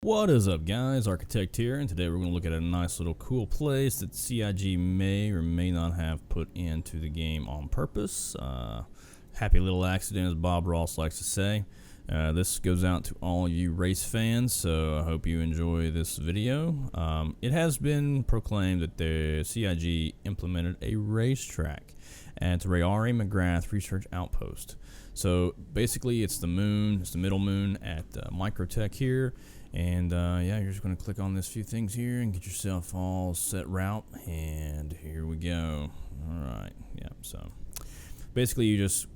What is up, guys? Architect here, and today we're going to look at a nice little cool place that CIG may or may not have put into the game on purpose. Happy little accident, as Bob Ross likes to say. This goes out to all you race fans, so I hope you enjoy this video. It has been proclaimed that the CIG implemented a racetrack at Rayari McGrath Research Outpost. So basically it's the moon, it's the middle moon at Microtech here. And yeah, you're just going to click on this few things here and get yourself all set route. And here we go. All right. Yeah. So basically you just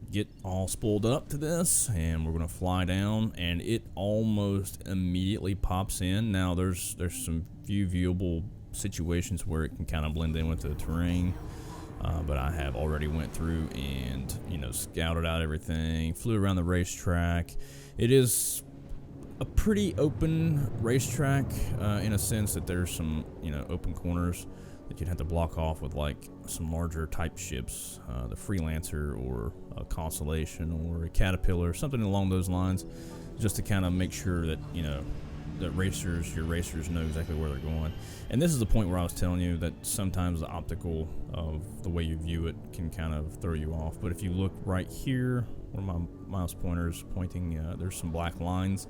get all spooled up to this, and we're going to fly down, and it almost immediately pops in. Now there's some few viewable situations where it can kind of blend in with the terrain. But I have already went through and, scouted out everything, flew around the racetrack. It is a pretty open racetrack in a sense that there's some, open corners that you'd have to block off with like some larger type ships, the Freelancer or a Constellation or a Caterpillar, something along those lines, just to kind of make sure that, that your racers know exactly where they're going. And this is the point where I was telling you that sometimes the optical of the way you view it can kind of throw you off. But if you look right here, where my mouse pointer is pointing, there's some black lines.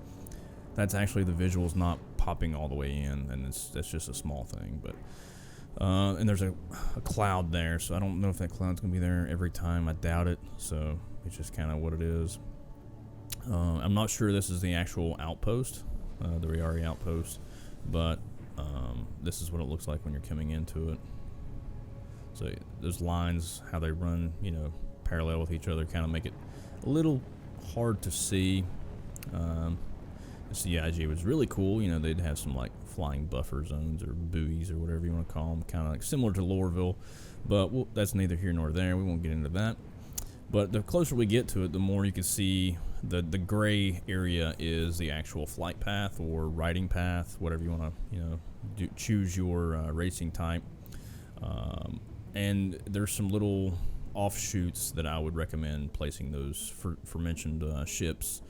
That's actually the visuals not popping all the way in, and that's just a small thing. But and there's a cloud there, so I don't know if that cloud's gonna be there every time. I doubt it. So it's just kind of what it is. I'm not sure this is the actual outpost, the Rayari outpost, but this is what it looks like when you're coming into it. So those lines, how they run, parallel with each other, kind of make it a little hard to see. The CIG was really cool. They'd have some like flying buffer zones or buoys or whatever you want to call them, kind of like similar to Lorville, but that's neither here nor there. We won't get into that. But the closer we get to it, the more you can see the gray area is the actual flight path or riding path, whatever you want to, choose your racing type. And there's some little offshoots that I would recommend placing those for mentioned ships.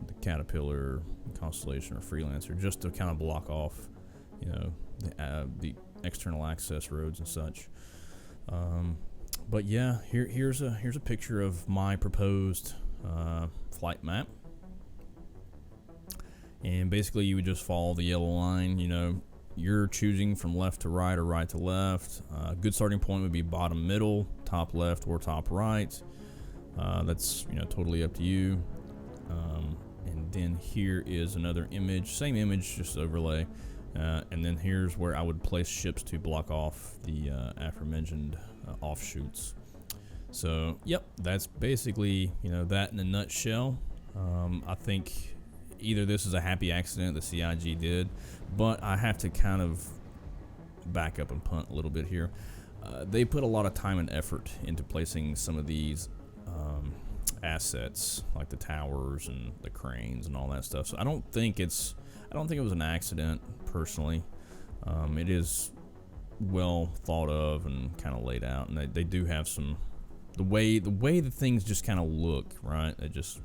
The Caterpillar, Constellation, or Freelancer, just to kind of block off, the external access roads and such. But yeah, here's a picture of my proposed flight map, and basically you would just follow the yellow line. You're choosing from left to right or right to left. A good starting point would be bottom middle, top left, or top right. That's totally up to you. And then here is another image, same image, just overlay. And then here's where I would place ships to block off the aforementioned offshoots. So, yep, that's basically, that in a nutshell. I think either this is a happy accident the CIG did, but I have to kind of back up and punt a little bit here. They put a lot of time and effort into placing some of these assets like the towers and the cranes and all that stuff. So I don't think it was an accident personally. It is well thought of and kind of laid out, and they do have some the way the things just kind of look, right? It's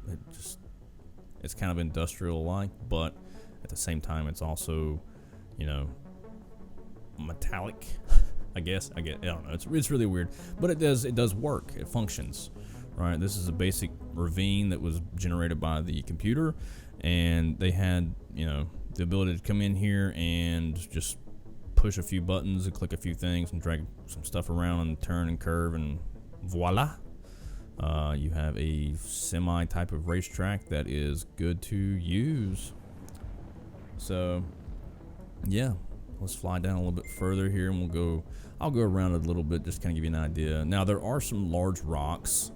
kind of industrial like, but at the same time it's also metallic. I don't know, it's really weird, but it does work. It functions. Right, this is a basic ravine that was generated by the computer, and they had, the ability to come in here and just push a few buttons and click a few things and drag some stuff around and turn and curve, and voila, you have a semi type of racetrack that is good to use. So, yeah, let's fly down a little bit further here, and I'll go around it a little bit, just kind of give you an idea. Now there are some large rocks.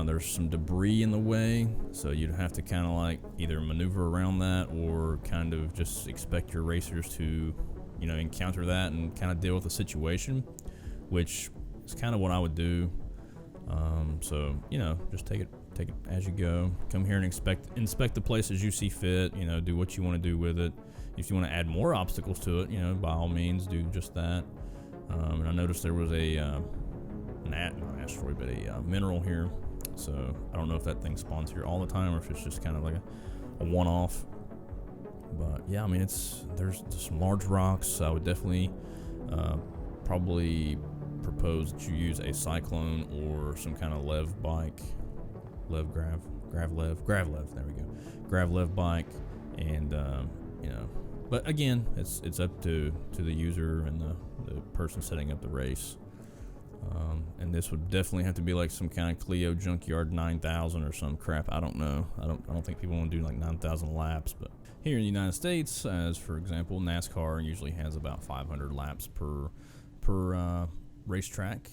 There's some debris in the way, so you'd have to kind of like either maneuver around that or kind of just expect your racers to, encounter that and kind of deal with the situation, which is kind of what I would do. So, just take it as you go. Come here and inspect the place as you see fit. Do what you want to do with it. If you want to add more obstacles to it, by all means, do just that. And I noticed there was not an asteroid, but a mineral here. So I don't know if that thing spawns here all the time or if it's just kind of like a one-off. But yeah, I mean, there's some large rocks. I would definitely probably propose that you use a Cyclone or some kind of lev bike, grav lev. There we go, grav lev bike, and you know. But again, it's up to the user and the person setting up the race. And this would definitely have to be like some kind of Clio Junkyard 9000 or some crap. I don't know. I don't think people want to do like 9,000 laps. But here in the United States, as for example, NASCAR usually has about 500 laps per racetrack,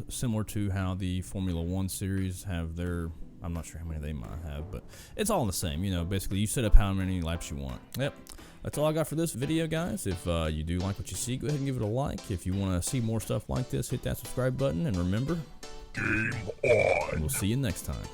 similar to how the Formula One series have their. I'm not sure how many they might have, but it's all the same. You know, basically you set up how many laps you want. Yep. That's all I got for this video, guys. If you do like what you see, go ahead and give it a like. If you want to see more stuff like this, hit that subscribe button. And remember, game on. And we'll see you next time.